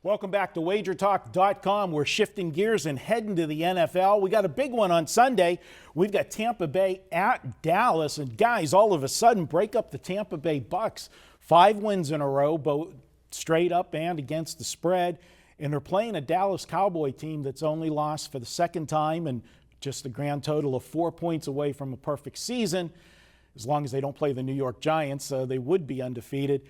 Welcome back to WagerTalk.com. We're shifting gears and heading to the NFL. We got a big one on Sunday. We've got Tampa Bay at Dallas. And guys, all of a sudden, break up the Tampa Bay Bucks. 5 wins in a row, both straight up and against the spread. And they're playing a Dallas Cowboy team that's only lost for the second time and just a grand total of 4 points away from a perfect season. As long as they don't play the New York Giants, they would be undefeated.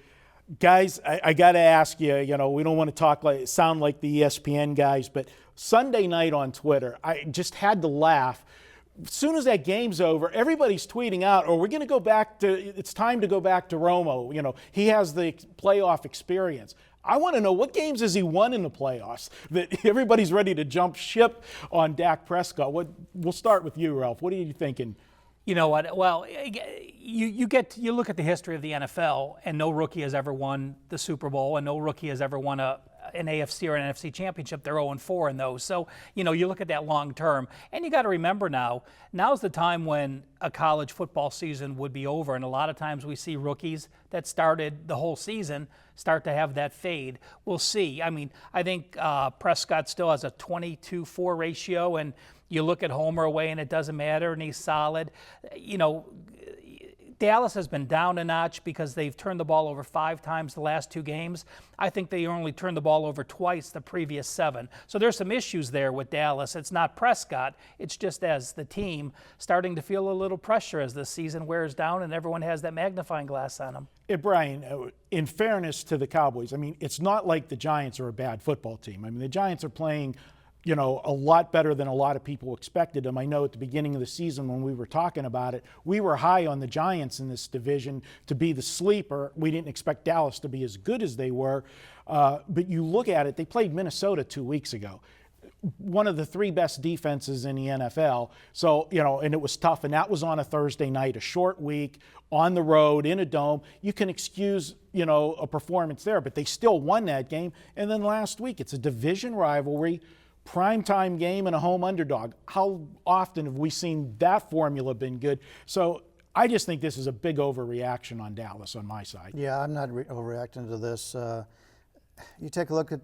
Guys, I got to ask you, we don't want to sound like the ESPN guys, but Sunday night on Twitter, I just had to laugh. As soon as that game's over, everybody's tweeting out, we're going to go back to, it's time to go back to Romo. He has the playoff experience. I want to know, what games has he won in the playoffs that everybody's ready to jump ship on Dak Prescott? We'll start with you, Ralph. What are you thinking? You know what? Well, you look at the history of the NFL, and no rookie has ever won the Super Bowl, and no rookie has ever won an AFC or an NFC championship. They're 0-4 in those. So, you look at that long term. And you got to remember now's the time when a college football season would be over. And a lot of times we see rookies that started the whole season start to have that fade. We'll see. I mean, I think Prescott still has a 22-4 ratio, and you look at Homer away and it doesn't matter, and he's solid. Dallas has been down a notch because they've turned the ball over 5 times the last 2 games. I think they only turned the ball over twice the previous 7. So there's some issues there with Dallas. It's not Prescott. It's just as the team starting to feel a little pressure as the season wears down and everyone has that magnifying glass on them. Hey, Brian, in fairness to the Cowboys, it's not like the Giants are a bad football team. The Giants are playing a lot better than a lot of people expected them. I know at the beginning of the season when we were talking about it, we were high on the Giants in this division to be the sleeper. We didn't expect Dallas to be as good as they were. But you look at it, they played Minnesota 2 weeks ago. One of the 3 best defenses in the NFL. So, and it was tough. And that was on a Thursday night, a short week, on the road, in a dome. You can excuse, a performance there, but they still won that game. And then last week, it's a division rivalry, primetime game and a home underdog. How often have we seen that formula been good? So I just think this is a big overreaction on Dallas on my side. Yeah, I'm not overreacting to this. You take a look at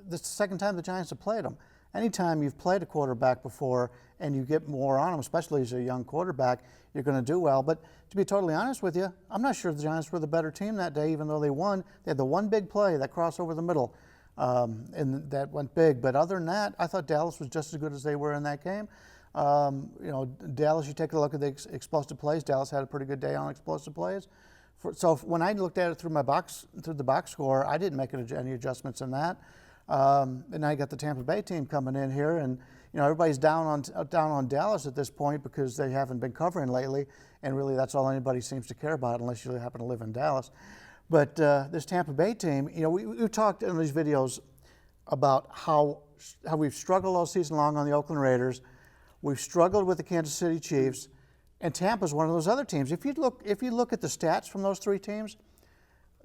this, the second time the Giants have played them. Anytime you've played a quarterback before and you get more on him, especially as a young quarterback, you're going to do well. But to be totally honest with you, I'm not sure the Giants were the better team that day, even though they won. They had the one big play, that cross over the middle. And that went big. But other than that, I thought Dallas was just as good as they were in that game. Dallas, you take a look at the explosive plays. Dallas had a pretty good day on explosive plays. So when I looked at it through the box score, I didn't make any adjustments in that. And now you got the Tampa Bay team coming in here, and everybody's down on Dallas at this point because they haven't been covering lately, and really that's all anybody seems to care about unless you happen to live in Dallas. But this Tampa Bay team, we've talked in these videos about how we've struggled all season long on the Oakland Raiders. We've struggled with the Kansas City Chiefs, and Tampa's one of those other teams. If you look at the stats from those 3 teams,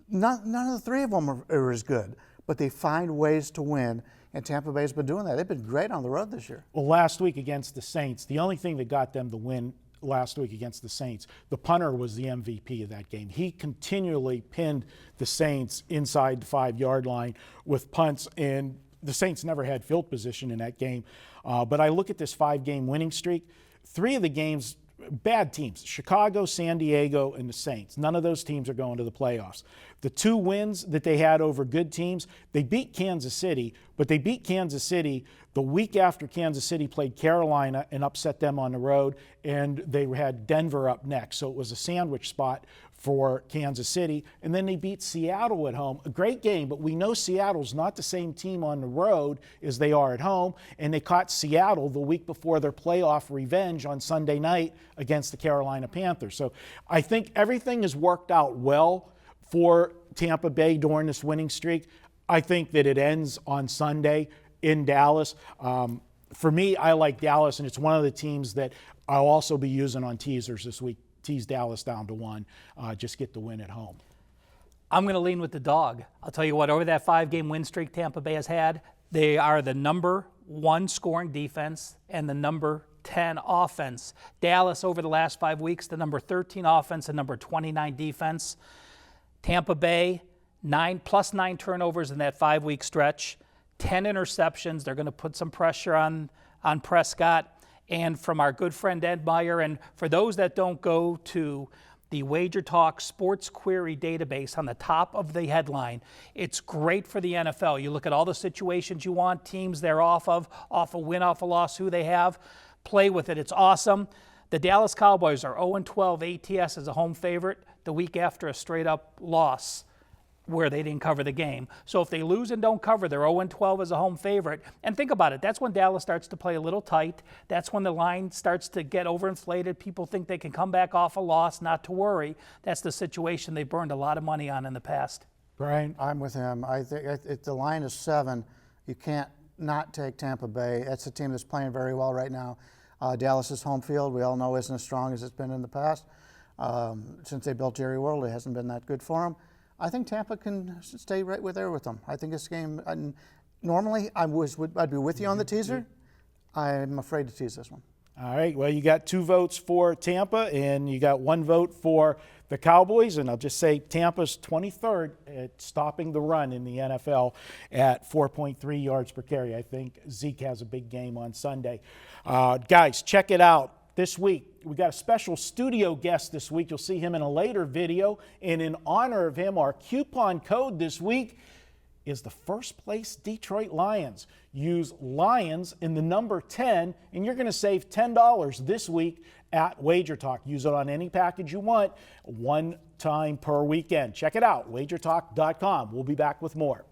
none of the 3 of them are as good, but they find ways to win. And Tampa Bay's been doing that. They've been great on the road this year. Well, last week against the Saints, the only thing that got them the win last week against the Saints, the punter was the MVP of that game. He continually pinned the Saints inside the 5-yard line with punts, and the Saints never had field position in that game. But I look at this 5-game winning streak. 3 of the games, bad teams, Chicago, San Diego, and the Saints. None of those teams are going to the playoffs. The 2 wins that they had over good teams, they beat Kansas City, but they beat Kansas City the week after Kansas City played Carolina and upset them on the road, and they had Denver up next. So it was a sandwich spot for Kansas City. And then they beat Seattle at home. A great game, but we know Seattle's not the same team on the road as they are at home, and they caught Seattle the week before their playoff revenge on Sunday night against the Carolina Panthers. So I think everything has worked out well for Tampa Bay during this winning streak. I think that it ends on Sunday in Dallas. For me, I like Dallas, and it's one of the teams that I'll also be using on teasers this week. Tease Dallas down to 1, just get the win at home. I'm going to lean with the dog. I'll tell you what, over that 5-game win streak Tampa Bay has had, they are the number 1 scoring defense and the number 10 offense. Dallas, over the last 5 weeks, the number 13 offense and number 29 defense. Tampa Bay, +9 turnovers in that 5-week stretch. 10 interceptions. They're going to put some pressure on Prescott. And from our good friend Ed Meyer, and for those that don't go to the Wager Talk Sports Query database on the top of the headline, it's great for the NFL. You look at all the situations you want, teams they're off a win, off a loss, who they have. Play with it. It's awesome. The Dallas Cowboys are 0-12 ATS as a home favorite the week after a straight-up loss where they didn't cover the game. So if they lose and don't cover, they're 0-12 as a home favorite. And think about it. That's when Dallas starts to play a little tight. That's when the line starts to get overinflated. People think they can come back off a loss, not to worry. That's the situation they burned a lot of money on in the past. Brian? I'm with him. I think if the line is 7, you can't not take Tampa Bay. That's a team that's playing very well right now. Dallas's home field, we all know, isn't as strong as it's been in the past. Since they built Jerry World, it hasn't been that good for them. I think Tampa can stay right there with them. I think this game, normally I'd be with you on the teaser. I'm afraid to tease this one. All right, well, you got 2 votes for Tampa, and you got 1 vote for the Cowboys, and I'll just say Tampa's 23rd at stopping the run in the NFL at 4.3 yards per carry. I think Zeke has a big game on Sunday. Guys, check it out. This week, we got a special studio guest this week. You'll see him in a later video, and in honor of him, our coupon code this week is the first place Detroit Lions. Use Lions in the number 10, and you're going to save $10 this week at Wager Talk. Use it on any package you want, 1 time per weekend. Check it out, wagertalk.com. We'll be back with more.